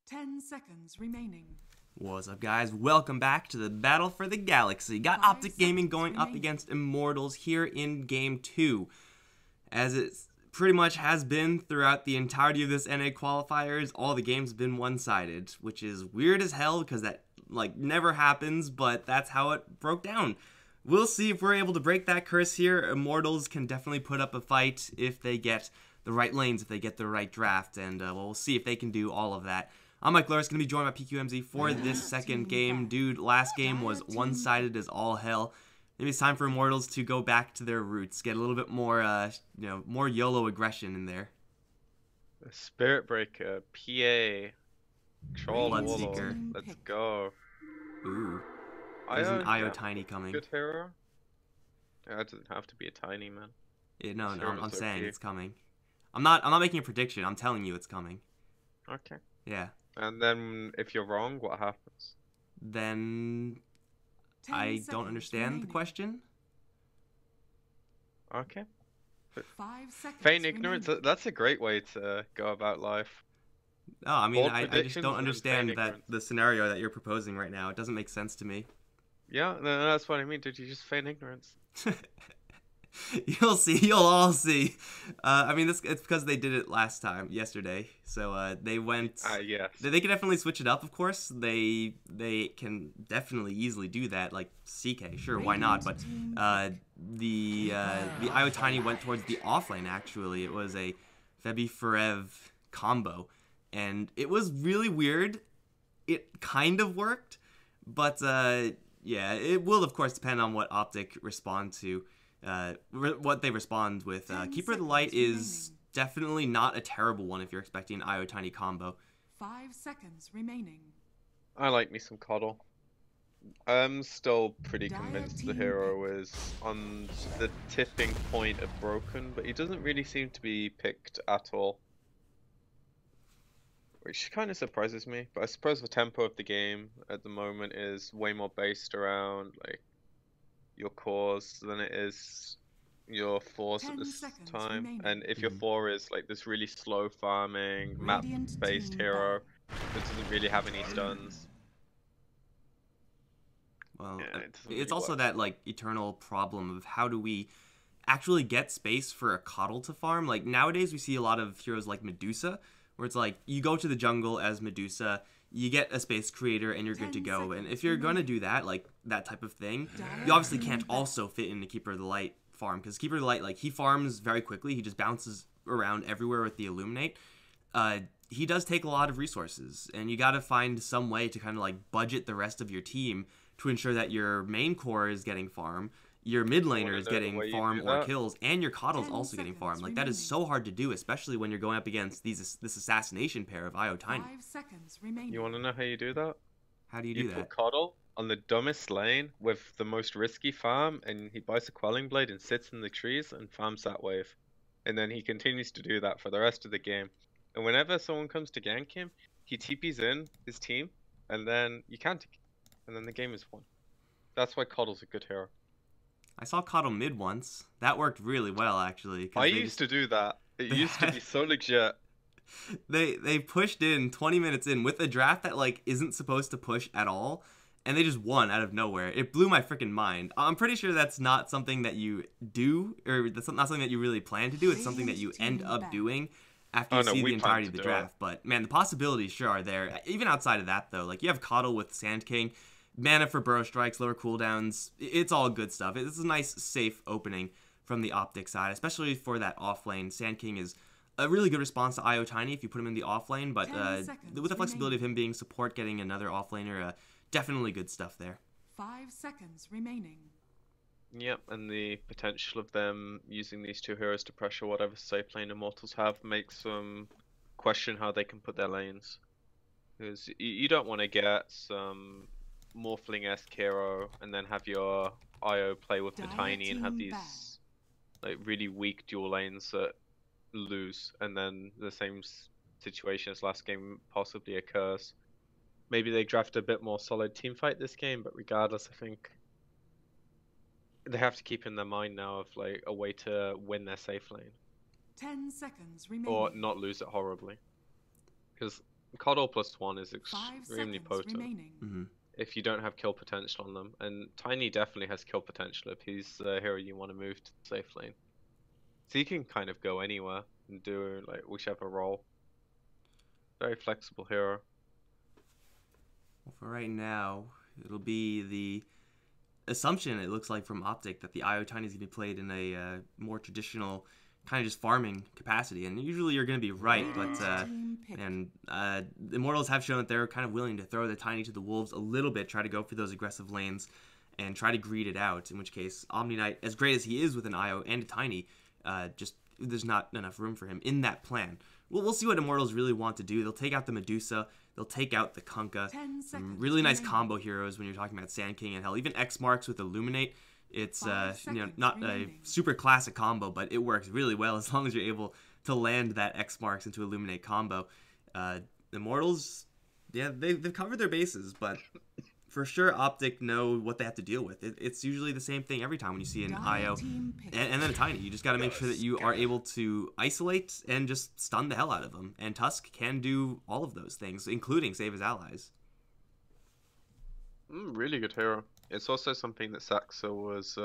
10 seconds remaining. What's up, guys? Welcome back to the Battle for the Galaxy. Got OpTic Gaming going up against Immortals here in Game 2. As it pretty much has been throughout the entirety of this NA qualifiers, all the games have been one-sided, which is weird as hell because that, never happens, but that's how it broke down. We'll see if we're able to break that curse here. Immortals can definitely put up a fight if they get the right lanes, if they get the right draft, and we'll see if they can do all of that. I'm Mike Loris, going to be joined by PQMZ for this second game. Dude, last game was one-sided as all hell. Maybe it's time for Immortals to go back to their roots, get a little bit more, more YOLO aggression in there. Spirit Breaker, PA, Troll Bloodseeker. Let's go. Ooh. There's an IO Tiny coming. Good hero. Yeah, it doesn't have to be a tiny, man. Yeah, no, I'm saying it's coming. I'm not making a prediction. I'm telling you it's coming. Okay. Yeah. And then if you're wrong, what happens? Then I don't understand the question. Okay. 5 seconds. Feign ignorance, that's a great way to go about life. No, I mean, Bold I just predictions don't and understand feign that ignorance. the scenario that you're proposing right now. It doesn't make sense to me. Yeah, no, that's what I mean. Did you just feign ignorance? You'll see. You'll all see. I mean, it's because they did it yesterday. So they went. Yes. They can definitely switch it up. Of course, they can definitely easily do that. Like CK, sure, why not? But the IO Tiny went towards the offlane. Actually, it was a Febi Forev combo, and it was really weird. It kind of worked, but yeah, it will of course depend on what OpTic respond to. What they respond with. Keeper of the Light is definitely not a terrible one if you're expecting an IO Tiny combo. 5 seconds remaining. I like me some Coddle. I'm still pretty convinced the hero is on the tipping point of broken, but he doesn't really seem to be picked at all. Which kind of surprises me, but I suppose the tempo of the game at the moment is way more based around your cores than it is your fours at this time. Remaining. And if your four is this really slow farming, map-based hero that doesn't really have any stuns. Well, Yeah, it's really also work. that eternal problem of how do we actually get space for a Coddle to farm. Like nowadays we see a lot of heroes like Medusa, where it's you go to the jungle as Medusa, you get a space creator, and you're good to go. And if you're gonna do that, that type of thing, you obviously can't also fit into Keeper of the Light farm, because Keeper of the Light, he farms very quickly. He just bounces around everywhere with the Illuminate. He does take a lot of resources, and you gotta find some way to kind of budget the rest of your team to ensure that your main core is getting farm, your mid laner is getting farm or kills, and your Coddle's also getting farm. That is so hard to do, especially when you're going up against this assassination pair of IO Tiny. 5 seconds remaining. You want to know how you do that? How do you do You that? put Coddle on the dumbest lane with the most risky farm, and he buys a Quelling Blade and sits in the trees and farms that wave. And then he continues to do that for the rest of the game. And whenever someone comes to gank him, he TPs in his team, and then you can't, and then the game is won. That's why Coddle's a good hero. I saw Coddle mid once. That worked really well, actually. I used to do that. It used to be so legit. They pushed in 20 minutes in with a draft that isn't supposed to push at all, and they just won out of nowhere. It blew my freaking mind. I'm pretty sure that's not something that you do, or that's not something that you really plan to do. It's something that you end up doing after you see the entirety of the draft. But man, the possibilities sure are there. Even outside of that, though, you have Coddle with Sand King. Mana for burrow strikes, lower cooldowns, it's all good stuff. It's a nice, safe opening from the OpTic side, especially for that offlane. Sand King is a really good response to IO Tiny if you put him in the offlane, but with the flexibility of him being support, getting another offlaner, definitely good stuff there. 5 seconds remaining. Yep, and the potential of them using these two heroes to pressure whatever safe lane Immortals have makes them question how they can put their lanes. Because you don't want to get some Morphling-esque hero and then have your IO play with the Tiny and have these really weak dual lanes that lose, and then the same situation as last game possibly occurs. Maybe they draft a bit more solid team fight this game, but regardless, I think they have to keep in their mind now of a way to win their safe lane. 10 seconds remaining. Or not lose it horribly. Because Coddle +1 is 5 extremely seconds potent remaining. Mm-hmm. if you don't have kill potential on them. And Tiny definitely has kill potential if he's the hero you want to move to the safe lane. So he can kind of go anywhere and do like whichever role. Very flexible hero. Well, for right now, it'll be the assumption, it looks like, from OpTic that the IO Tiny is going to be played in a more traditional kind of just farming capacity. And usually you're going to be right, but the Immortals have shown that they're kind of willing to throw the Tiny to the wolves a little bit, try to go for those aggressive lanes and try to greed it out, in which case Omni Knight, as great as he is with an IO and a Tiny, just there's not enough room for him in that plan. We'll see what Immortals really want to do. They'll take out the Medusa. They'll take out the Kunkka. Some really nice combo heroes when you're talking about Sand King, and hell, even X Marks with Illuminate. It's not a super classic combo, but it works really well as long as you're able to land that X Marks into Illuminate combo. Immortals, yeah, they've covered their bases, but for sure OpTic know what they have to deal with. It's usually the same thing every time when you see an IO and then a Tiny. You just got to make sure that you are able to isolate and just stun the hell out of them. And Tusk can do all of those things, including save his allies. Really good hero. It's also something that Saxa was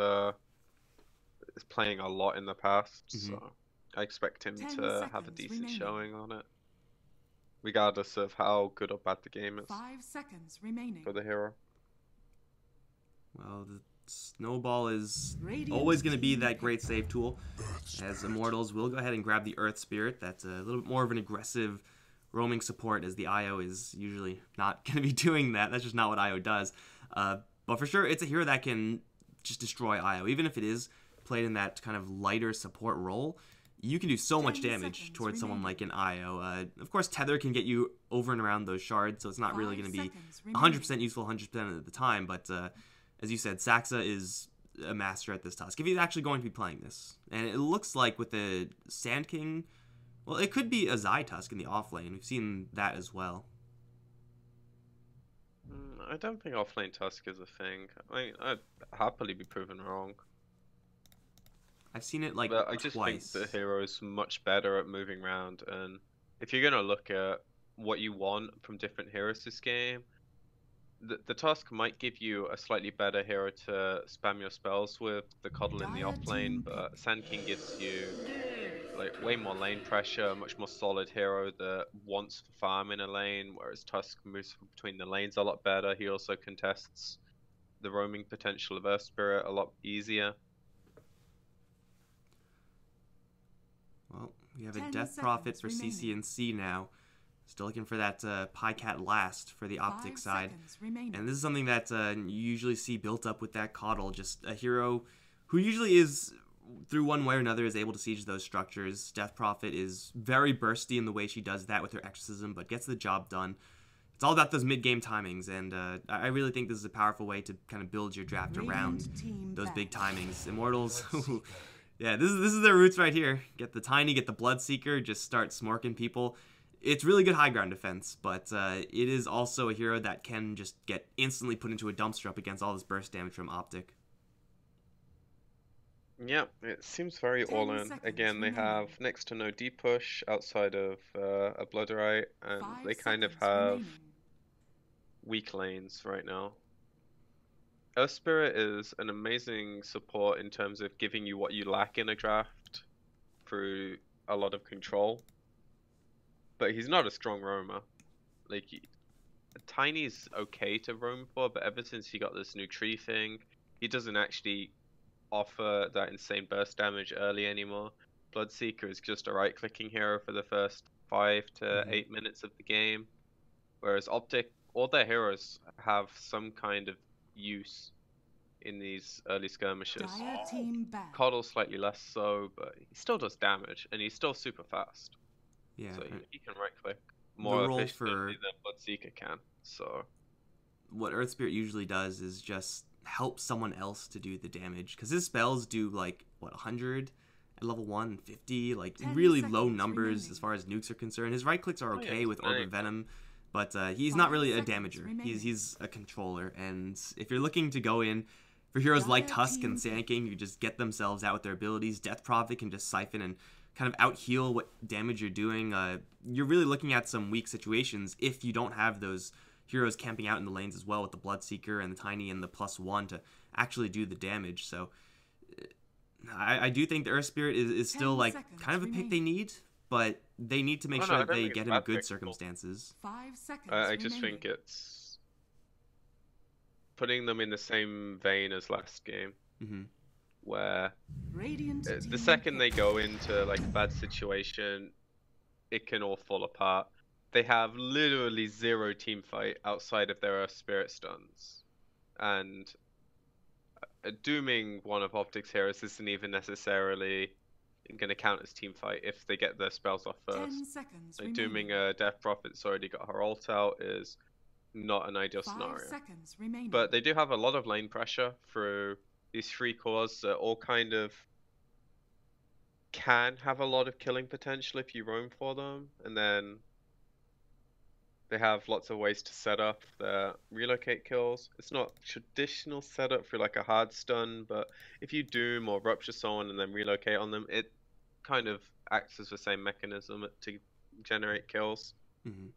is playing a lot in the past, so I expect him to have a decent showing on it, regardless of how good or bad the game is. 5 seconds remaining. For the hero. Well, the Snowball is always going to be that great save tool, as Immortals will go ahead and grab the Earth Spirit. That's a little bit more of an aggressive roaming support, as the IO is usually not going to be doing that. That's just not what IO does. But for sure, it's a hero that can just destroy IO. Even if it is played in that kind of lighter support role, you can do so much damage towards someone like an IO. Of course, Tether can get you over and around those shards, so it's not really going to be 100% useful 100% of the time. But as you said, Saxa is a master at this Tusk, if he's actually going to be playing this. And it looks like with the Sand King, well, it could be a Zai Tusk in the offlane. We've seen that as well. I don't think offlane Tusk is a thing. I mean, I'd happily be proven wrong. I've seen it like but I just twice. think the hero is much better at moving around, and if you're gonna look at what you want from different heroes this game, the Tusk might give you a slightly better hero to spam your spells with, the Coddle in the offlane, but Sand King gives you like way more lane pressure, a much more solid hero that wants to farm in a lane, whereas Tusk moves between the lanes a lot better. He also contests the roaming potential of Earth Spirit a lot easier. Well, we have a Death Prophet for CC&C now. Still looking for that Pycat last for the OpTic side. And this is something that you usually see built up with that Coddle. Just a hero who usually is, through one way or another, is able to siege those structures. Death Prophet is very bursty in the way she does that with her exorcism, but gets the job done. It's all about those mid-game timings, and I really think this is a powerful way to kind of build your draft around those big timings. Immortals, yeah, this is their roots right here. Get the Tiny, get the Bloodseeker, just start smorking people. It's really good high ground defense, but it is also a hero that can just get instantly put into a dumpster up against all this burst damage from OpTic. Yeah, it seems very all-in. Again, they have next to no deep push outside of a Bloodrite, and they kind of have weak lanes right now. Earth Spirit is an amazing support in terms of giving you what you lack in a draft through a lot of control. But he's not a strong roamer. Like, Tiny's okay to roam for, but ever since he got this new tree thing, he doesn't actually offer that insane burst damage early anymore. Bloodseeker is just a right-clicking hero for the first 5 to 8 minutes of the game, whereas OpTic, all their heroes have some kind of use in these early skirmishes. Coddle slightly less so, but he still does damage, and he's still super fast. Yeah, so he can right-click more efficiently than Bloodseeker can. So what Earth Spirit usually does is just help someone else to do the damage, because his spells do like what 100 at level 1, 50, like really low numbers as far as nukes are concerned. His right clicks are okay with Orb of Venom, but he's not really a damager. He's a controller, and if you're looking to go in for heroes like Tusk and Sand King, you just get themselves out with their abilities. Death Prophet can just siphon and kind of out heal what damage you're doing. You're really looking at some weak situations if you don't have those heroes camping out in the lanes as well with the Bloodseeker and the Tiny and the +1 to actually do the damage. So I do think the Earth Spirit is still like kind of a pick they need, but they need to make sure that they get him good circumstances. 5 seconds I just remaining. think it's putting them in the same vein as last game, where Radiant the team second they pick. go into like a bad situation, it can all fall apart. They have literally 0 team fight outside of their Earth Spirit stuns, and dooming one of OpTic's heroes isn't even necessarily going to count as team fight if they get their spells off 10 first. seconds Like remaining. dooming a Death Prophet's already got her ult out is not an ideal 5 scenario. seconds remaining. But they do have a lot of lane pressure through these 3 cores that all kind of can have a lot of killing potential if you roam for them, and then they have lots of ways to set up their relocate kills. It's not traditional setup for like a hard stun, but if you doom or rupture someone and then relocate on them, it kind of acts as the same mechanism to generate kills. And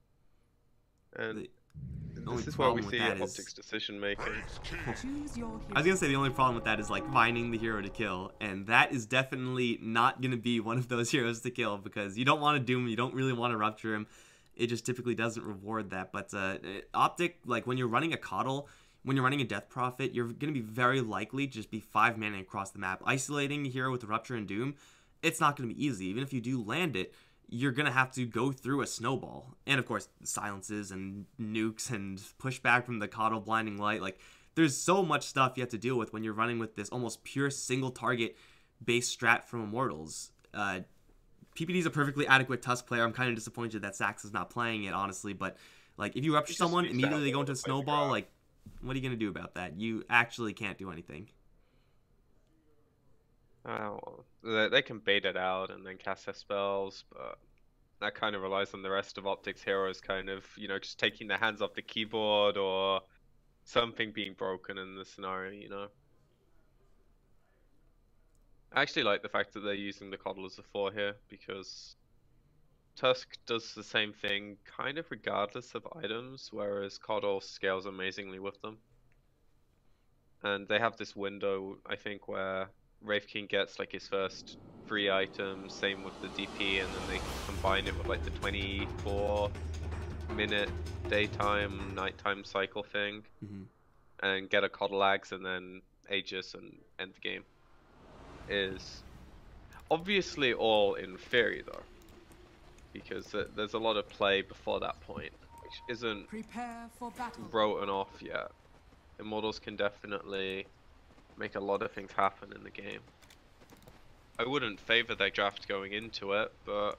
only this is where we problem with see that is- OpTic's decision making. Choose your hero. I was gonna say the only problem with that is like finding the hero to kill, and that is definitely not gonna be one of those heroes to kill because you don't want to doom him, you don't really want to rupture him. It just typically doesn't reward that. But OpTic, like when you're running a Coddle, when you're running a Death Prophet, you're gonna be very likely to just be 5 mana across the map. Isolating a hero with Rupture and Doom, it's not gonna be easy. Even if you do land it, you're gonna have to go through a snowball, and of course silences and nukes and pushback from the Coddle Blinding Light. Like there's so much stuff you have to deal with when you're running with this almost pure single target base strat from Immortals. PPD is a perfectly adequate Tusk player. I'm kind of disappointed that Sax is not playing it, honestly. But like if you rupture just someone, reached immediately out they go a into a little bit to snowball. grab. Like what are you gonna do about that? You actually can't do anything. Oh, they can bait it out and then cast their spells, but that kind of relies on the rest of OpTic's heroes kind of, you know, just taking their hands off the keyboard or something being broken in the scenario, you know. I actually like the fact that they're using the Coddle as a 4 here, because Tusk does the same thing kind of regardless of items, whereas Coddle scales amazingly with them. And they have this window, I think, where Wraith King gets like his first 3 items, same with the DP, and then they combine it with like the 24-minute daytime, nighttime cycle thing, and get a Coddle Axe and then Aegis and end the game. Is obviously all in theory though, because there's a lot of play before that point, which isn't Prepare for battle. written off yet. Immortals can definitely make a lot of things happen in the game. I wouldn't favor their draft going into it, but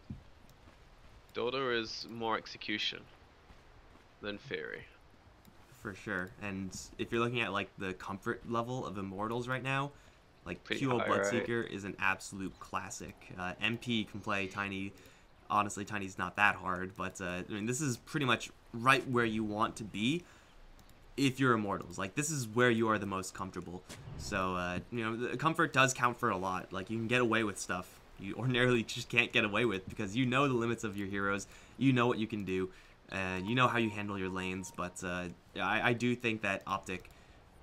Dota is more execution than theory. For sure. And if you're looking at like the comfort level of Immortals right now, like Pretty QO high, Bloodseeker is an absolute classic. MP can play Tiny. Honestly, Tiny's not that hard, but I mean, this is pretty much right where you want to be if you're Immortals. Like, this is where you are the most comfortable. So, you know, the comfort does count for a lot. Like, you can get away with stuff you ordinarily just can't get away with because you know the limits of your heroes. You know what you can do. You know how you handle your lanes. But I do think that OpTic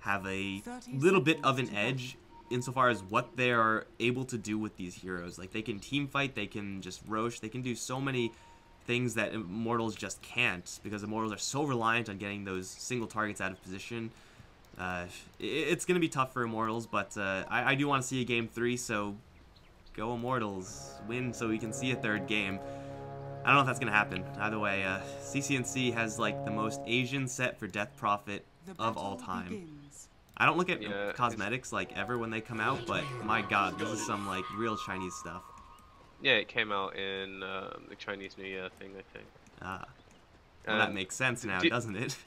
have a little bit of an edge insofar as what they are able to do with these heroes. Like, they can team fight, they can just roche, they can do so many things that Immortals just can't, because Immortals are so reliant on getting those single targets out of position. It's going to be tough for Immortals, but I do want to see a game 3, so go Immortals. Win so we can see a third game. I don't know if that's going to happen. Either way, CCNC has like the most Asian set for Death Prophet of all time. Begins. I don't look at cosmetics like ever when they come out, but my god, this is some like real Chinese stuff. Yeah, it came out in the Chinese New Year thing, I think. Ah, well, that makes sense now, doesn't it?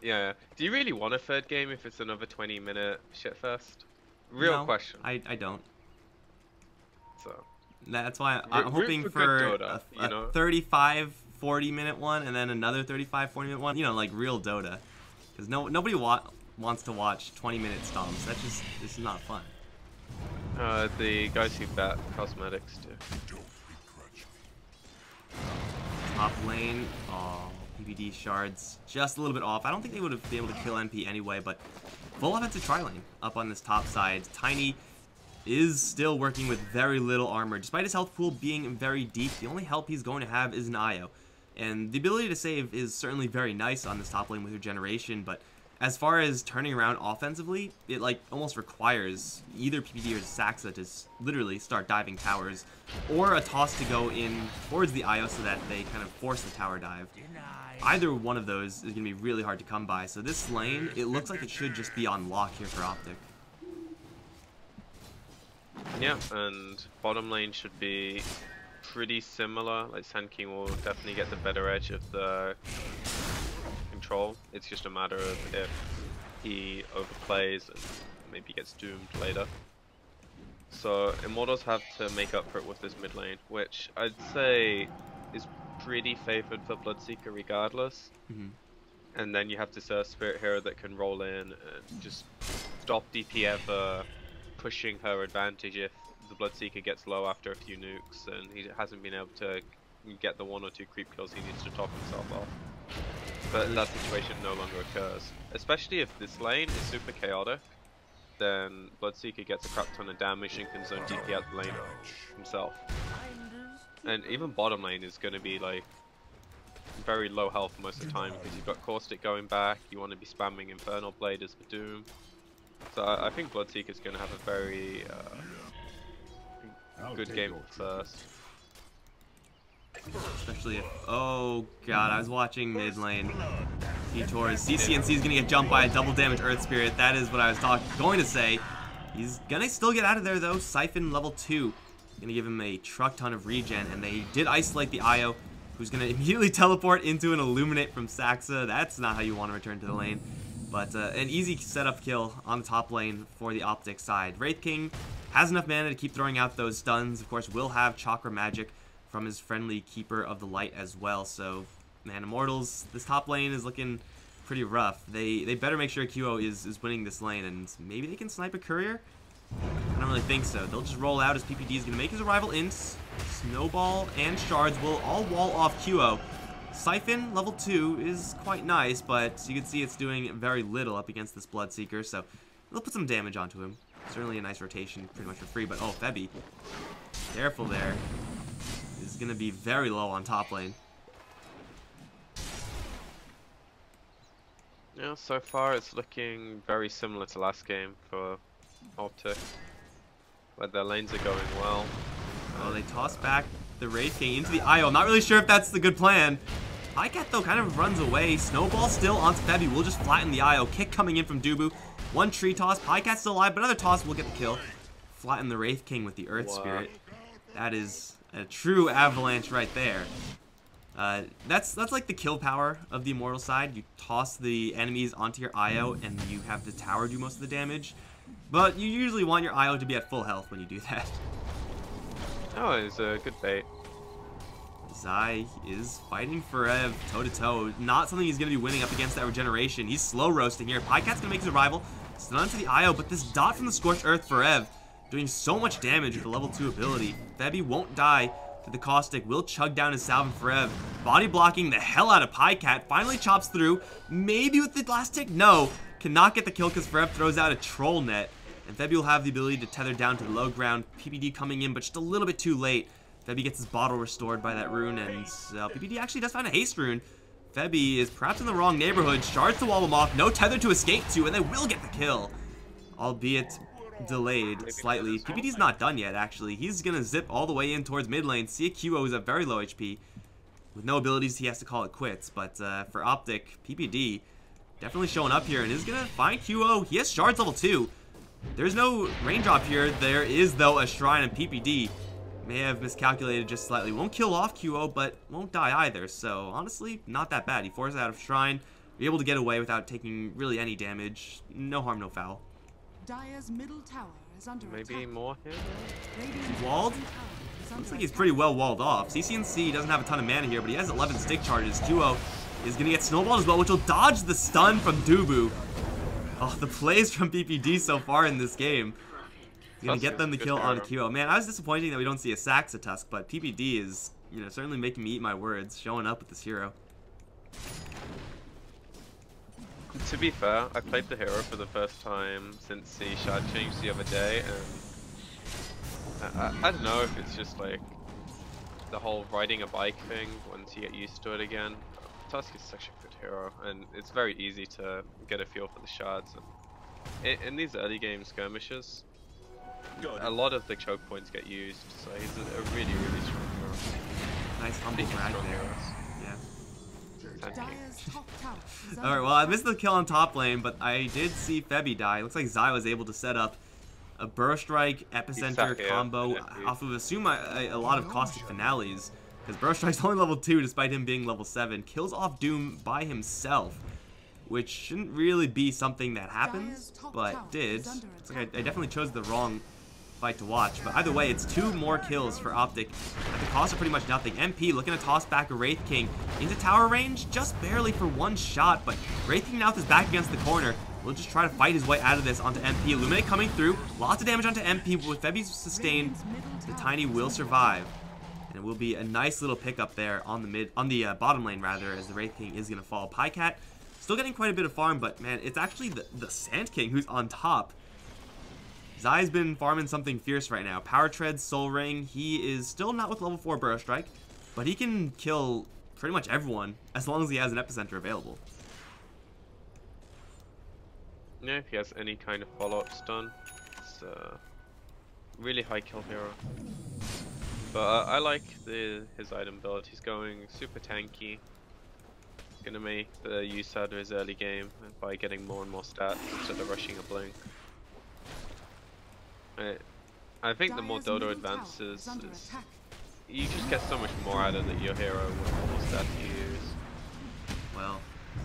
Yeah. Do you really want a third game if it's another 20-minute shitfest? Real question. I don't. So that's why I'm hoping for Dota, a 35, 40-minute one, and then another 35, 40-minute one. You know, like real Dota, because nobody wants to watch 20-minute stomps. This is not fun. The guys who bat cosmetics do. top lane. Oh, PPD shards just a little bit off. I don't think they would have been able to kill NP anyway, but full offensive tri-lane up on this top side. Tiny is still working with very little armor. Despite his health pool being very deep, the only help he's going to have is an IO. And the ability to save is certainly very nice on this top lane with regeneration, but as far as turning around offensively, it like almost requires either PPD or Saxa to literally start diving towers, or a toss to go in towards the IO so that they kind of force the tower dive. Either one of those is going to be really hard to come by, so this lane, it looks like it should just be on lock here for OpTic. Yeah, and bottom lane should be pretty similar. Like Sand King will definitely get the better edge of the control. It's just a matter of if he overplays and maybe gets doomed later. So Immortals have to make up for it with this mid lane, which I'd say is pretty favored for Bloodseeker regardless. And then you have this Spirit Hero that can roll in and just stop DP ever pushing her advantage if the Bloodseeker gets low after a few nukes and he hasn't been able to get the 1 or 2 creep kills he needs to top himself off. But that situation no longer occurs. Especially if this lane is super chaotic, then Bloodseeker gets a crap ton of damage and can zone DP out the lane himself. And even bottom lane is going to be like very low health most of the time because you've got Caustic going back, you want to be spamming Infernal Blade as the Doom. So I think Bloodseeker is going to have a very good game first. Especially if, oh god, I was watching mid lane. T-Tors, CCNC is going to get jumped by a double damage Earth Spirit. That is what I was going to say. He's going to still get out of there though. Siphon level 2. Going to give him a truck ton of regen, and they did isolate the IO, who's going to immediately teleport into an Illuminate from Saxa. That's not how you want to return to the lane. But an easy setup kill on the top lane for the OpTic side. Wraith King has enough mana to keep throwing out those stuns. Of course, will have Chakra Magic from his friendly Keeper of the Light as well. So, man, Immortals, this top lane is looking pretty rough. They better make sure QO is winning this lane, and maybe they can snipe a Courier? I don't really think so. They'll just roll out as PPD is going to make his arrival in. Snowball and Shards will all wall off QO. Siphon, level 2, is quite nice, but you can see it's doing very little up against this Bloodseeker, so they'll put some damage onto him. Certainly a nice rotation, pretty much for free, but oh, Febby, careful there. Is going to be very low on top lane. Yeah, so far it's looking very similar to last game for OpTic, where their lanes are going well. Oh, they toss back the Wraith King into the IO. I'm not really sure if that's the good plan. Pycat, though, kind of runs away. Snowball still onto Febby. We'll just flatten the IO. Kick coming in from Dubu. One tree toss. Pycat's still alive, but another toss will get the kill. Flatten the Wraith King with the Earth Spirit. That is a true avalanche right there. That's like the kill power of the Immortal side. You toss the enemies onto your IO, and you have the tower do most of the damage. But you usually want your IO to be at full health when you do that. Oh, it's a good bait. Zai is fighting for Ev toe-to-toe. Not something he's going to be winning up against that regeneration. He's slow roasting here. Pycat's going to make his arrival. Stun onto the IO, but this dot from the Scorched Earth for Ev doing so much damage with the level 2 ability. Febby won't die to the Caustic. Will chug down his Salvin for Ev. Body blocking the hell out of Pycat. Finally chops through. Maybe with the last tick? No. Cannot get the kill because Ferev throws out a Troll Net. And Febby will have the ability to tether down to the low ground. PPD coming in, but just a little bit too late. Febby gets his bottle restored by that rune, and PPD actually does find a haste rune. Febby is perhaps in the wrong neighborhood. Shards to wall him off. No tether to escape to, and they will get the kill. Albeit delayed slightly. PPD's not done yet, actually. He's going to zip all the way in towards mid lane. CQO is at very low HP. With no abilities, he has to call it quits. But for OpTic, PPD definitely showing up here, and is going to find QO. He has Shards level 2. There's no raindrop here. There is, though, a Shrine, and PPD may have miscalculated just slightly. Won't kill off QO, but won't die either. So, honestly, not that bad. He forces out of Shrine, be able to get away without taking really any damage. No harm, no foul. Dire's middle tower is under Maybe attack. more here? Radiant's Walled? bottom tower is under Looks like he's attack. pretty well walled off. CCNC doesn't have a ton of mana here, but he has 11 stick charges. QO is going to get snowballed as well, which will dodge the stun from Dubu. Oh, the plays from PPD so far in this game. He's going to get them the kill on QO. Man, I was disappointed that we don't see a Saxa Tusk, but PPD is you know, certainly making me eat my words, showing up with this hero. To be fair, I played the hero for the first time since the shard change the other day, and I don't know if it's just like the whole riding a bike thing once you get used to it again. Tusk is such a good hero, and it's very easy to get a feel for the shards. And in these early game skirmishes, a lot of the choke points get used, so he's a really, really strong hero. Nice humble brag there. Yeah. Dire's top tower is Alright, well, I missed the kill on top lane, but I did see Febby die. Looks like Zai was able to set up a Burrow Strike, Epicenter combo off of, assume, a lot of caustic finales. Because Burrow Strike's only level 2 despite him being level 7. Kills off Doom by himself, which shouldn't really be something that happens, but did. It's like I definitely chose the wrong fight to watch, but either way, it's 2 more kills for OpTic at the cost of pretty much nothing. MP looking to toss back a Wraith King into tower range, just barely for 1 shot, but Wraith King now with his back against the corner will just try to fight his way out of this onto MP. Illuminate coming through, lots of damage onto MP, but with Febby sustained, the Tiny will survive. And it will be a nice little pickup there on the bottom lane rather, as the Wraith King is going to fall. Pycat still getting quite a bit of farm, but man, it's actually the Sand King who's on top. Zai's been farming something fierce right now. Power Tread, Soul Ring. He is still not with level 4 Burrow Strike, but he can kill pretty much everyone as long as he has an Epicenter available. Yeah, if he has any kind of follow-up stun, it's a really high kill hero. But I like his item build. He's going super tanky. Gonna make the use out of his early game by getting more and more stats instead of rushing a blink. I think the more Dodo advances, you just get so much more out of your hero with all the stats you use. Well,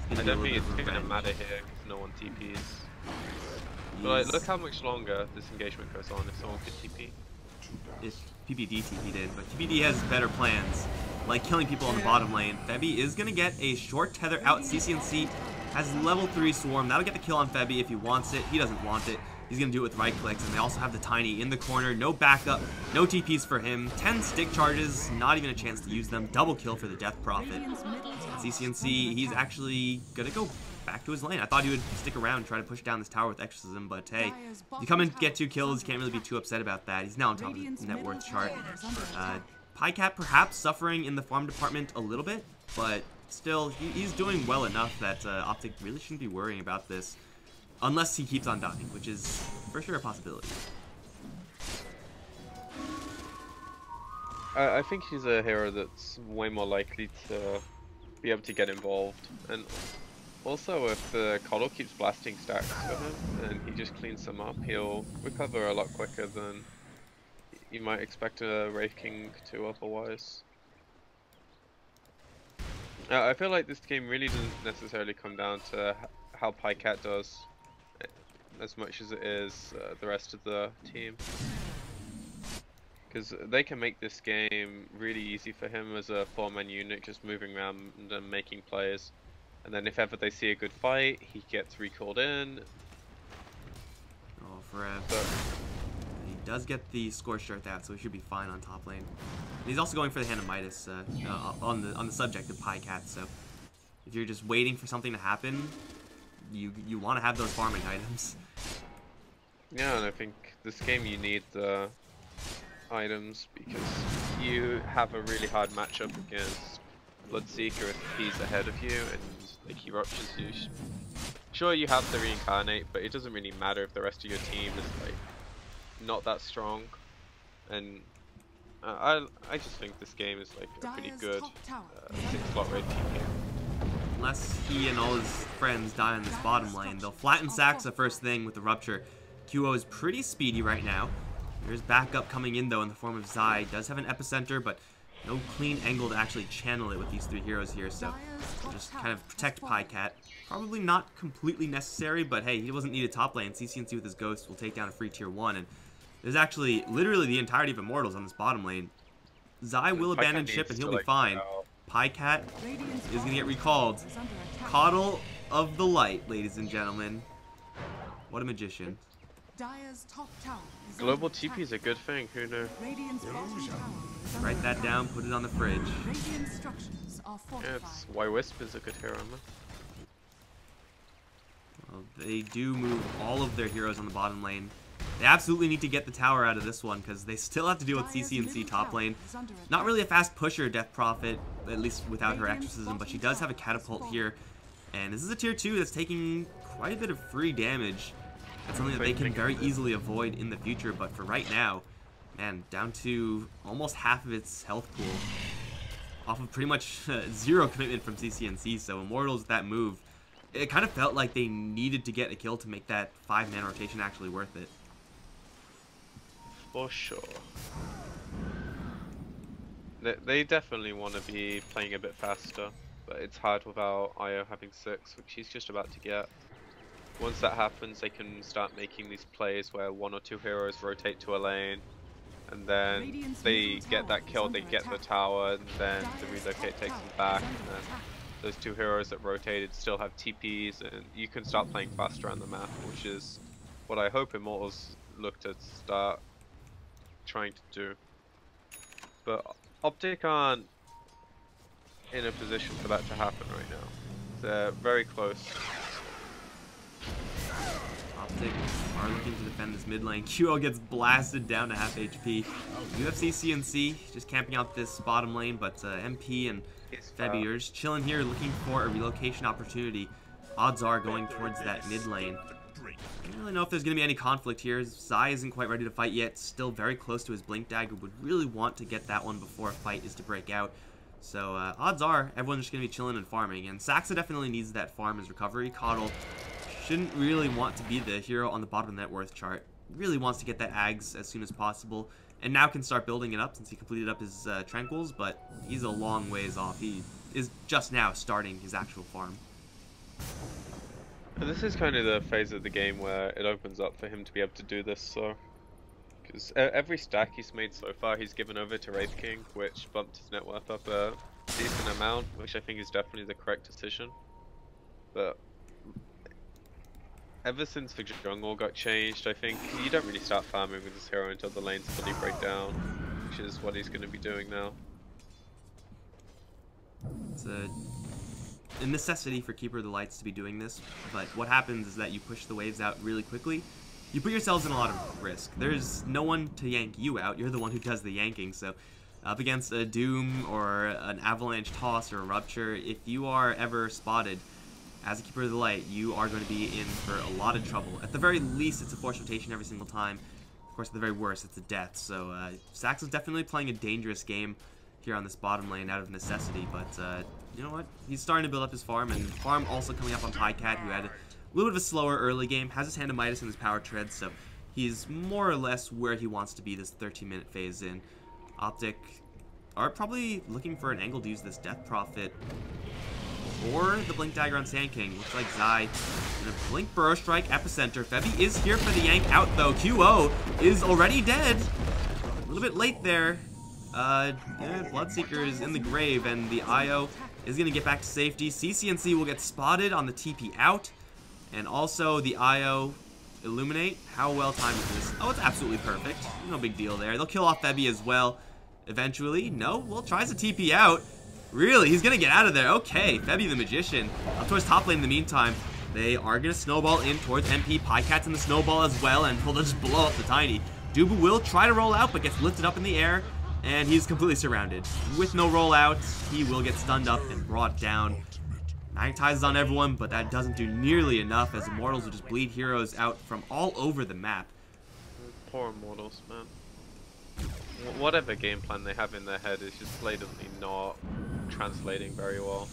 I don't think it's gonna matter here because no one TPs. But like, look how much longer this engagement goes on if someone could TP. If PPD TP did, but PPD has better plans, like killing people on the bottom lane. Febby is gonna get a short tether out. CCNC has level 3 swarm. That'll get the kill on Febby if he wants it. He doesn't want it. He's going to do it with right clicks, and they also have the Tiny in the corner. No backup, no TPs for him. 10 stick charges, not even a chance to use them. Double kill for the Death Prophet. CCNC, he's actually going to go back to his lane. I thought he would stick around and try to push down this tower with Exorcism, but hey, you come and get 2 kills, you can't really be too upset about that. He's now on top of the net worth chart. Pycat perhaps suffering in the farm department a little bit, but still, he's doing well enough that OpTic really shouldn't be worrying about this. Unless he keeps on dying, which is for sure a possibility. I think he's a hero that's way more likely to be able to get involved. And also, if the Coddle keeps blasting stacks for him and he just cleans them up, he'll recover a lot quicker than you might expect a Wraith King to otherwise. I feel like this game really doesn't necessarily come down to how Pycat does as much as it is the rest of the team, because they can make this game really easy for him as a 4-man unit, just moving around and making plays, and then if ever they see a good fight, he gets recalled in. Oh, Forev. He does get the Scorched Earth out, so he should be fine on top lane. And he's also going for the Hand of Midas on the subject of Pycat, so if you're just waiting for something to happen, you want to have those farming items. Yeah, and I think this game you need the items because you have a really hard matchup against Bloodseeker if he's ahead of you and like he ruptures you. Sure, you have the reincarnate, but it doesn't really matter if the rest of your team is like not that strong. And I just think this game is like a pretty good 6-slot raid team game. Unless he and all his friends die on this bottom lane, they'll flatten Saxa first thing with the Rupture. QO is pretty speedy right now. There's backup coming in though in the form of Zai. Does have an Epicenter, but no clean angle to actually channel it with these 3 heroes here, so just kind of protect Pycat. Probably not completely necessary, but hey, he wasn't needed top lane. CCNC with his Ghost will take down a free tier 1, and there's actually literally the entirety of Immortals on this bottom lane. Zai will abandon ship and he'll be fine. Pycat is going to get recalled. Coddle of the Light, ladies and gentlemen. What a magician. Dire's top tower is Global under TP attack. is a good thing, who knew? Radiant's bottom tower is under Write that attack. down, put it on the fridge. Radiant structures are Yeah, fortified. it's why Wisp is a good hero, man. Well, they do move all of their heroes on the bottom lane. They absolutely need to get the tower out of this one because they still have to deal with Dire's CC&C middle top tower lane. is under Not attack. really a fast pusher, Death Prophet, at least without her Radiant's exorcism, but she bottom does have a tower is catapult falling. here. And this is a tier 2 that's taking quite a bit of free damage. That's something that they can very easily avoid in the future, but for right now, man, down to almost half of its health pool. Off of pretty much zero commitment from CC&C, so Immortals with that move, it kind of felt like they needed to get a kill to make that 5-man rotation actually worth it. For sure. They definitely want to be playing a bit faster, but it's hard without Io having 6, which he's just about to get. Once that happens, they can start making these plays where 1 or 2 heroes rotate to a lane, and then Radiant's they middle get that tower kill, is they under get the attack. tower, and then the Dire's relocate top takes tower them is back, under and then attack. those 2 heroes that rotated still have TPs, and you can start playing faster on the map, which is what I hope Immortals look to start trying to do. But OpTic aren't in a position for that to happen right now. They're very close. OpTic are looking to defend this mid lane. QO gets blasted down to half HP. You have CC&C just camping out this bottom lane, but MP and Febier's chilling here looking for a relocation opportunity. Odds are going towards that mid lane. I don't really know if there's going to be any conflict here. Zai isn't quite ready to fight yet. Still very close to his Blink Dagger. Would really want to get that one before a fight is to break out. So odds are everyone's just going to be chilling and farming. And Saxa definitely needs that farm as recovery. Coddle shouldn't really want to be the hero on the bottom net worth chart. Really wants to get that Ags as soon as possible. And now can start building it up since he completed up his Tranquils. But he's a long ways off. He is just now starting his actual farm. And this is kind of the phase of the game where it opens up for him to be able to do this, so... Because every stack he's made so far, he's given over to Wraith King, which bumped his net worth up a decent amount, which I think is definitely the correct decision. But... ever since the jungle got changed, I think you don't really start farming with this hero until the lanes fully break down, which is what he's going to be doing now. It's a necessity for Keeper of the Lights to be doing this, but what happens is that you push the waves out really quickly. You put yourselves in a lot of risk. There's no one to yank you out. You're the one who does the yanking, so up against a Doom or an Avalanche Toss or a Rupture, if you are ever spotted as a Keeper of the Light, you are going to be in for a lot of trouble. At the very least, it's a forced rotation every single time. Of course, at the very worst, it's a death. So Sax is definitely playing a dangerous game here on this bottom lane out of necessity, but you know what? He's starting to build up his farm, and farm also coming up on Pycat, who had a little bit of a slower early game, has his Hand of Midas in his power tread, so he's more or less where he wants to be this 13-minute phase in. OpTic are probably looking for an angle to use this Death Prophet or the Blink Dagger on Sand King. Looks like Zai and a Blink Burrow Strike Epicenter. Febby is here for the yank out though. QO is already dead. A little bit late there. Bloodseeker is in the grave, and the IO is going to get back to safety. CC&C will get spotted on the TP out, and also the IO Illuminate. How well timed is this? Oh, it's absolutely perfect. No big deal there. They'll kill off Febby as well eventually. No, well, tries to TP out. Really? He's going to get out of there. Okay, Febby the Magician up towards top lane in the meantime. They are going to snowball in towards MP. Pycat's in the snowball as well, and will just blow up the Tiny. Dubu will try to roll out, but gets lifted up in the air, and he's completely surrounded. With no rollout, he will get stunned up and brought down. Magnetizes on everyone, but that doesn't do nearly enough, as Immortals will just bleed heroes out from all over the map. Poor Immortals, man. Whatever game plan they have in their head is just blatantly not translating very well.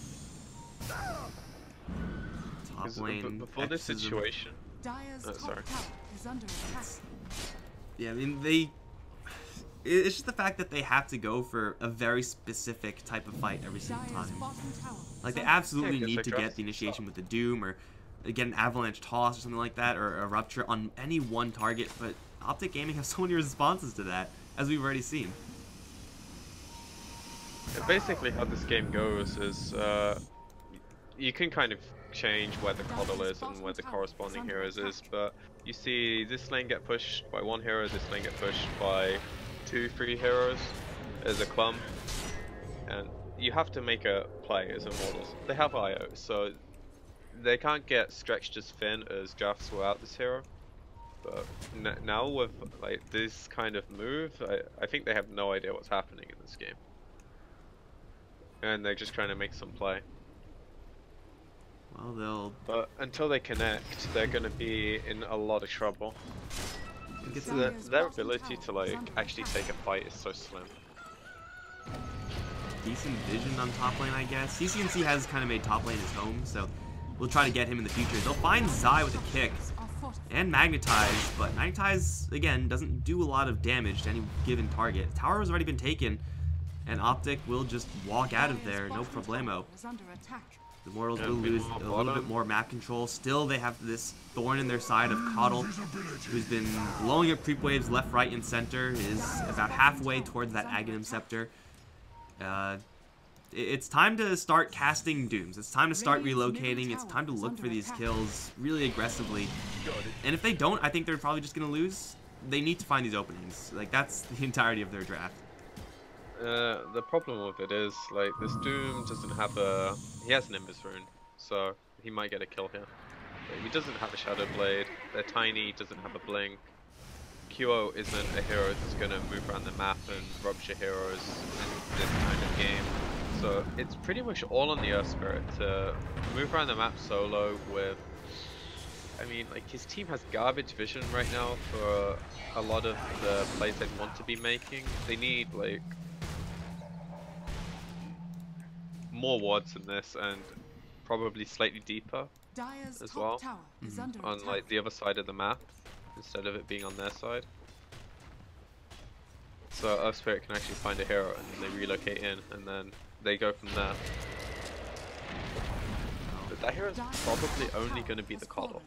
Top lane. Before this situation... Dire's top sorry. tower is under attack. Yeah, I mean, it's just the fact that they have to go for a very specific type of fight every single Dire's time. bottom tower is Like, they under absolutely Yeah, 'cause need they to trust get the initiation with the Doom, or get an Avalanche Toss or something like that, or a Rupture on any one target, but OpTic Gaming has so many responses to that, as we've already seen. Basically how this game goes is you can kind of change where the coddle is and where the corresponding heroes is, but you see this lane get pushed by one hero, this lane get pushed by 2-3 heroes as a clump, and you have to make a play as Immortals. They have IO, so they can't get stretched as thin as Jaffs without this hero. But now with like this kind of move, I think they have no idea what's happening in this game. And they're just trying to make some play. Well, But until they connect, they're going to be in a lot of trouble. Their ability to like actually take a fight is so slim. decent vision on top lane, I guess. CCNC has kind of made top lane his home, so we'll try to get him in the future. They'll find Zai with a kick and Magnetize, but Magnetize, again, doesn't do a lot of damage to any given target. Tower has already been taken, and OpTic will just walk out of there, no problemo. The Immortals will lose a little bit more map control. Still, they have this thorn in their side of Coddle, who's been blowing up creep waves left, right, and center. Is about halfway towards that Aghanim Scepter. It's time to start casting Dooms. It's time to start relocating. It's time to look for these kills really aggressively. And if they don't, I think they're probably just going to lose. They need to find these openings. Like, that's the entirety of their draft. The problem with it is, like, this Doom doesn't have a... He has an Nimbus rune, so he might get a kill here. But he doesn't have a Shadow Blade, they're tiny, doesn't have a blink. QO isn't a hero that's going to move around the map and rupture heroes in this kind of game. So it's pretty much all on the Earth Spirit to move around the map solo with... I mean, like, his team has garbage vision right now for a lot of the plays they want to be making. They need, like... more wards than this, and probably slightly deeper as well, on like the other side of the map instead of it being on their side. So Earth Spirit can actually find a hero and then they relocate in, and then they go from there. But that hero is probably only going to be the Coddle,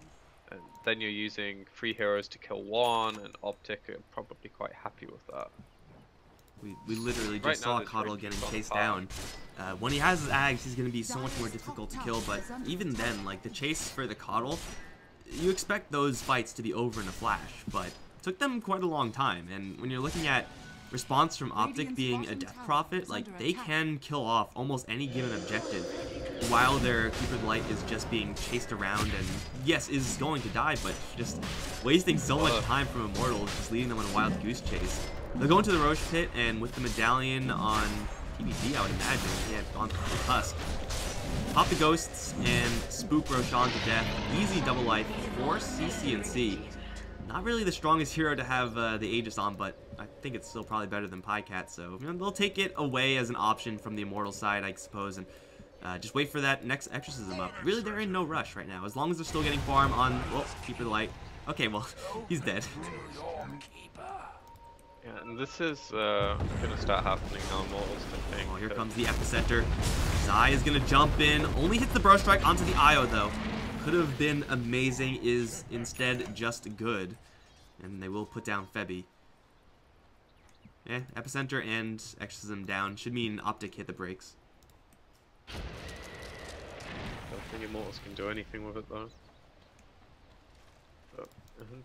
and then you're using 3 heroes to kill 1, and OpTic are probably quite happy with that. We literally just saw Coddle getting chased down. When he has his Ags, he's going to be so much more difficult to kill, but even then, like, the chase for the Coddle, you expect those fights to be over in a flash, but it took them quite a long time, and when you're looking at response from OpTic being a Death Prophet, like, they can kill off almost any given objective, while their Keeper of the Light is just being chased around, and yes, is going to die, but just wasting so much time from Immortals, just leading them on a wild goose chase. They'll go into the Roche Pit, and with the medallion on PBD, I would imagine, he had gone through the Tusk. Pop the Ghosts and spook Roshan to death. Easy double life for CCNC. Not really the strongest hero to have the Aegis on, but I think it's still probably better than Pycat, so you know, they'll take it away as an option from the Immortal side, I suppose, and just wait for that next Exorcism up. Really, they're in no rush right now, as long as they're still getting farm on, well, Keeper of the Light. Okay, well, he's dead. Yeah, and this is gonna start happening now, Immortals, I think. Oh, here comes the Epicenter. Zai is gonna jump in. Only hits the Bro Strike onto the IO, though. Could have been amazing, is instead just good. And they will put down Febby. Yeah, Epicenter and Exorcism down. Should mean OpTic hit the brakes. I don't think Immortals can do anything with it, though.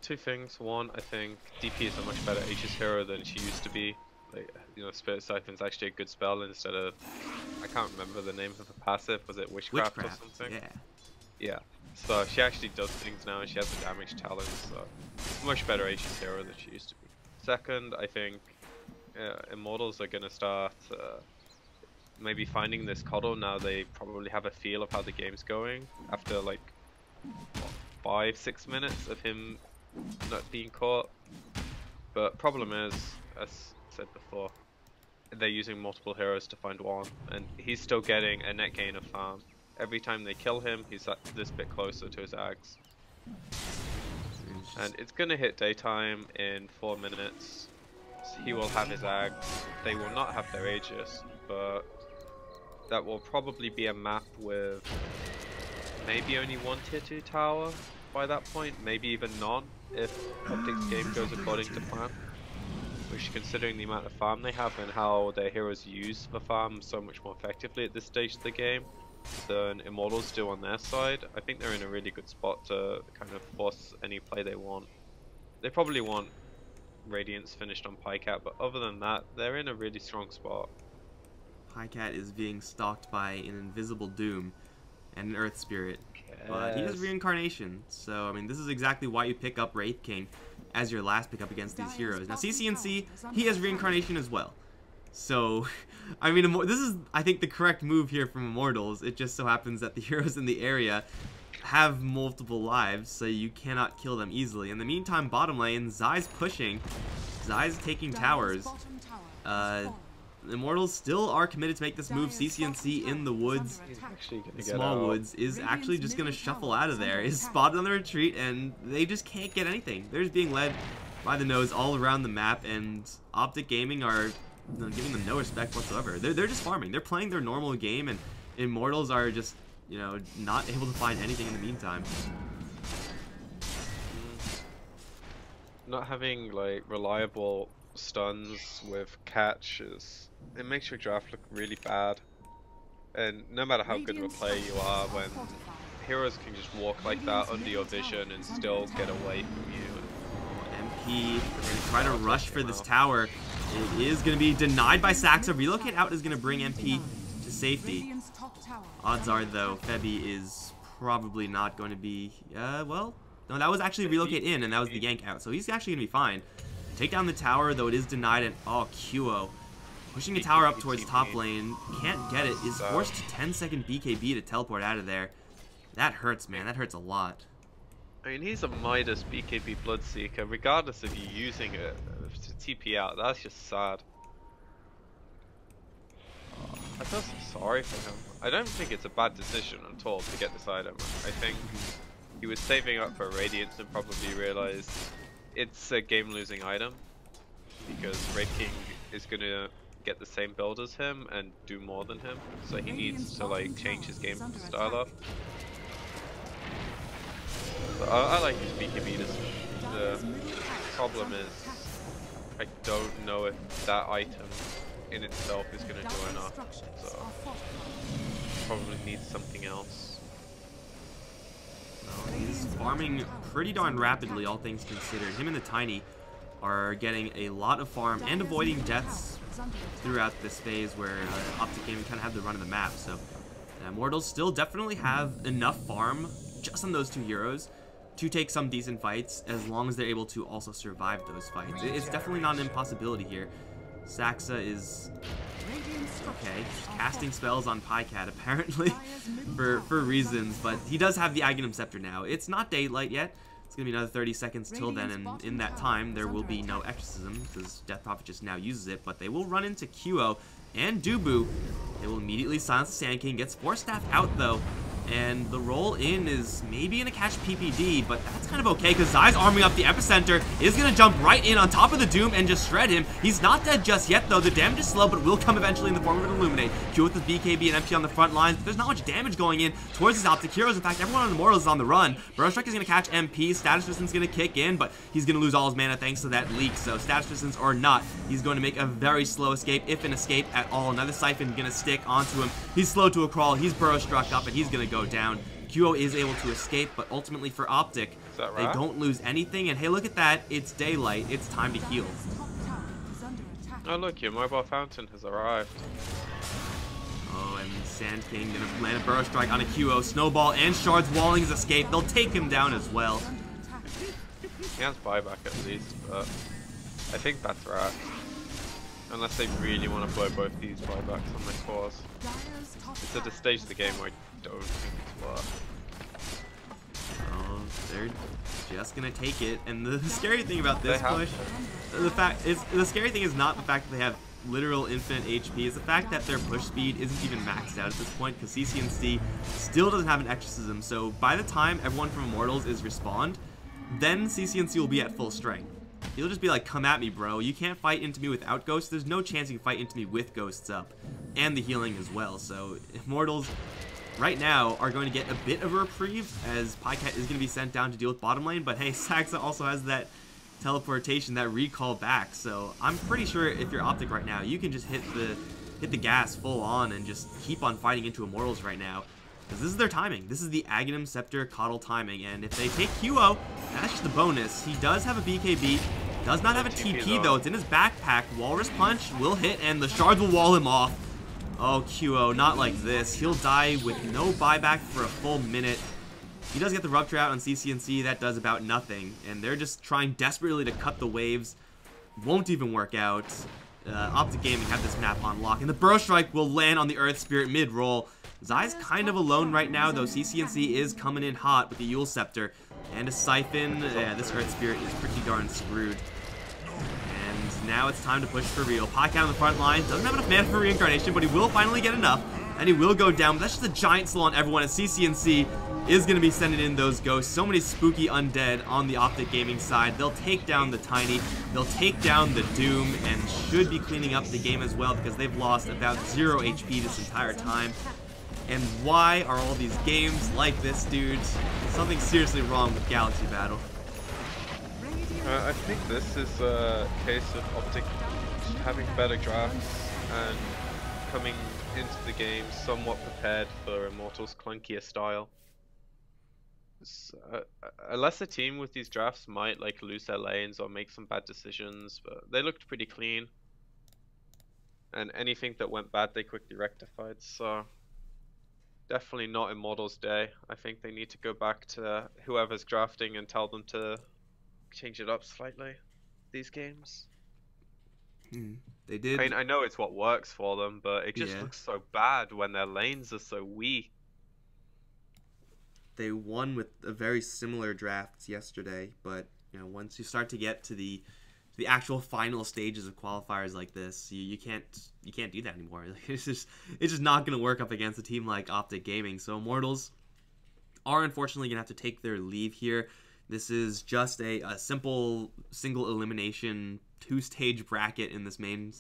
Two things. One, I think DP is a much better Aegis hero than she used to be. Like, you know, Spirit Siphon's actually a good spell instead of... I can't remember the name of the passive. Was it Witchcraft or something? Yeah. Yeah. So she actually does things now, and she has a damage talent, so it's a much better Aegis hero than she used to be. Second, I think Immortals are going to start maybe finding this Coddle now they probably have a feel of how the game's going after like 5-6 minutes of him not being caught. But problem is, as said before, they're using multiple heroes to find one, and he's still getting a net gain of farm. Every time they kill him, he's this bit closer to his Ags. And it's gonna hit daytime in 4 minutes. He will have his Ags. They will not have their Aegis, but that will probably be a map with maybe only 1 tier 2 tower by that point, maybe even none if OpTic's game goes according to plan. Which, considering the amount of farm they have and how their heroes use the farm so much more effectively at this stage of the game, than Immortals do on their side, I think they're in a really good spot to kind of force any play they want. They probably want Radiance finished on Pycat, but other than that, they're in a really strong spot. Pycat is being stalked by an Invisible Doom and an Earth Spirit. But he has Reincarnation, so I mean this is exactly why you pick up Wraith King as your last pickup against these heroes. Now CCNC, he has Reincarnation as well. So, I mean, this is, I think, the correct move here from Immortals. It just so happens that the heroes in the area have multiple lives, so you cannot kill them easily. In the meantime, bottom lane, Zai's pushing. Zai's taking towers. Immortals still are committed to make this move. CCNC in the woods, the small woods, is actually just going to shuffle out of there. Is spotted on the retreat, and they just can't get anything. They're just being led by the nose all around the map, and OpTic Gaming are giving them no respect whatsoever. They're just farming. They're playing their normal game, and Immortals are just, you know, not able to find anything in the meantime. Not having like reliable stuns with catches, it makes your draft look really bad. And no matter how good of a player you are, when heroes can just walk like that under your vision and still get away from you. MP going to try to rush for this tower. It is going to be denied by Saxa. Relocate out is going to bring MP to safety. Odds are, though, Febby is probably not going to be... well, no, that was actually relocate in, and that was the yank out. So he's actually going to be fine. Take down the tower, though it is denied, and oh, QO. Pushing the tower up towards top lane. Can't get it. Is forced to 10-second BKB to teleport out of there. That hurts, man. That hurts a lot. I mean, he's a Midas BKB Bloodseeker, regardless of you using it to TP out. That's just sad. I feel so sorry for him. I don't think it's a bad decision at all to get this item. I think he was saving up for Radiance and probably realized it's a game-losing item because Wraith King is going to get the same build as him and do more than him, so he needs to like change his game style up. But I like his BKB. The problem is I don't know if that item in itself is going to do enough, so probably needs something else. Well, he's farming pretty darn rapidly, all things considered. Him and the Tiny are getting a lot of farm and avoiding deaths throughout this phase where OpTic Gaming kind of have the run of the map. So Immortals still definitely have enough farm just on those two heroes to take some decent fights, as long as they're able to also survive those fights. It's definitely not an impossibility here. Saxa is okay, casting spells on Pycat apparently for reasons, but he does have the Aghanim Scepter now. It's not daylight yet. It's gonna be another 30 seconds till then, and in that time there will be no exorcism because Death Prophet just now uses it. But they will run into QO and Dubu. They will immediately silence the Sand King. Gets Force Staff out though. And the roll in is maybe going to catch PPD, but that's kind of okay because Zai's arming up the epicenter, is going to jump right in on top of the Doom and just shred him. He's not dead just yet though. The damage is slow, but will come eventually in the form of an Illuminate. Q with his BKB and MP on the front lines, but there's not much damage going in towards his OpTic heroes. In fact, everyone on Immortals is on the run. Burrow Strike is going to catch MP. Status Resistance is going to kick in, but he's going to lose all his mana thanks to that leak. So Status Resistance or not, he's going to make a very slow escape, if an escape at all. Another Siphon going to stick onto him. He's slow to a crawl. He's Burrow Struck up, and he's going to go down. QO is able to escape, but ultimately for OpTic, they don't lose anything. And hey, look at that. It's daylight. It's time to heal. Oh, look, your mobile fountain has arrived. Oh, and Sand King going to land a Burrow Strike on a QO. Snowball and Shards walling his escape. They'll take him down as well. He has buyback at least, but I think that's right. Unless they really want to blow both these buybacks on their cores. It's at a stage of the game where I don't think it's worth. Oh, they're just gonna take it, and the scary thing about this push, the scary thing is not the fact that they have literal infinite HP, it's the fact that their push speed isn't even maxed out at this point, because CCNC still doesn't have an exorcism. So by the time everyone from Immortals is respawned, then CCNC will be at full strength. He'll just be like, come at me, bro. You can't fight into me without ghosts. There's no chance you can fight into me with ghosts up. And the healing as well. So Immortals right now are going to get a bit of a reprieve as Pycat is going to be sent down to deal with bottom lane. But hey, Saxa also has that teleportation, that recall back. So I'm pretty sure if you're OpTic right now, you can just hit the gas full on and just keep on fighting into Immortals right now. Because this is their timing. This is the Aghanim Scepter Coddle timing. And if they take QO, that's just a bonus. He does have a BKB. Does not have a TP, though. It's in his backpack. Walrus Punch will hit, and the shards will wall him off. Oh, QO, not like this. He'll die with no buyback for a full minute. He does get the Rupture out on CCNC. That does about nothing. And they're just trying desperately to cut the waves. Won't even work out. OpTic Gaming have this map on lock. And the Burrow Strike will land on the Earth Spirit mid-roll. Zai's kind of alone right now, though CCNC is coming in hot with the Yule Scepter. And a Siphon. Yeah, this Earth Spirit is pretty darn screwed. And now it's time to push for real. Podcast on the front line. Doesn't have enough mana for Reincarnation, but he will finally get enough. And he will go down. But that's just a giant slow on everyone as CCNC is going to be sending in those ghosts. So many spooky undead on the OpTic Gaming side. They'll take down the Tiny. They'll take down the Doom and should be cleaning up the game as well because they've lost about 0 HP this entire time. And why are all these games like this, dude? Something seriously wrong with Galaxy Battle. I think this is a case of OpTic having better drafts and coming into the game somewhat prepared for Immortals' clunkier style. A lesser team with these drafts might like lose their lanes or make some bad decisions, but they looked pretty clean. And anything that went bad they quickly rectified, so definitely not Immortals' day. I think they need to go back to whoever's drafting and tell them to change it up slightly these games. They did. I mean, I know it's what works for them, but it just looks so bad when their lanes are so weak. They won with a very similar drafts yesterday, but you know, once you start to get to the actual final stages of qualifiers like this, you can't do that anymore. It's just not going to work up against a team like OpTic Gaming. So Immortals are unfortunately going to have to take their leave here. This is just a simple single elimination 2-stage bracket in this main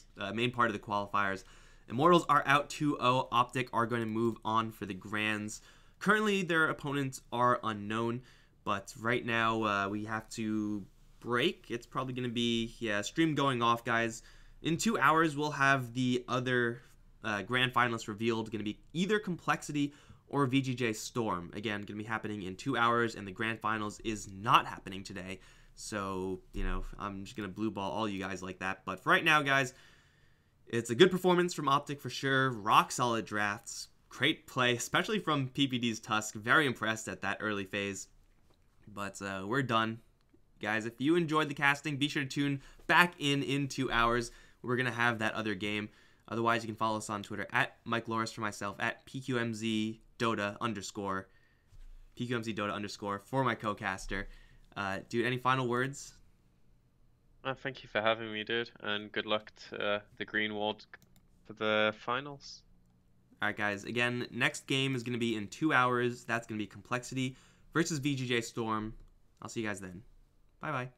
part of the qualifiers. Immortals are out 2-0. OpTic are going to move on for the Grands. Currently, their opponents are unknown, but right now we have to break. It's probably going to be, stream going off, guys. In 2 hours, we'll have the other grand finalists revealed. Going to be either Complexity or VGJ Storm. Again, going to be happening in 2 hours, and the grand finals is not happening today. So, you know, I'm just going to blue ball all you guys like that. But for right now, guys, it's a good performance from OpTic for sure. Rock solid drafts. Great play, especially from PPD's Tusk. Very impressed at that early phase. But we're done. Guys, if you enjoyed the casting, be sure to tune back in 2 hours. We're going to have that other game. Otherwise, you can follow us on Twitter at Mike Loris for myself, at PQMZDota_. PQMZDota_ for my co-caster. Dude, any final words? Thank you for having me, dude. And good luck to the Green Ward for the finals. Alright, guys. Again, next game is going to be in 2 hours. That's going to be Complexity versus VGJ Storm. I'll see you guys then. Bye-bye.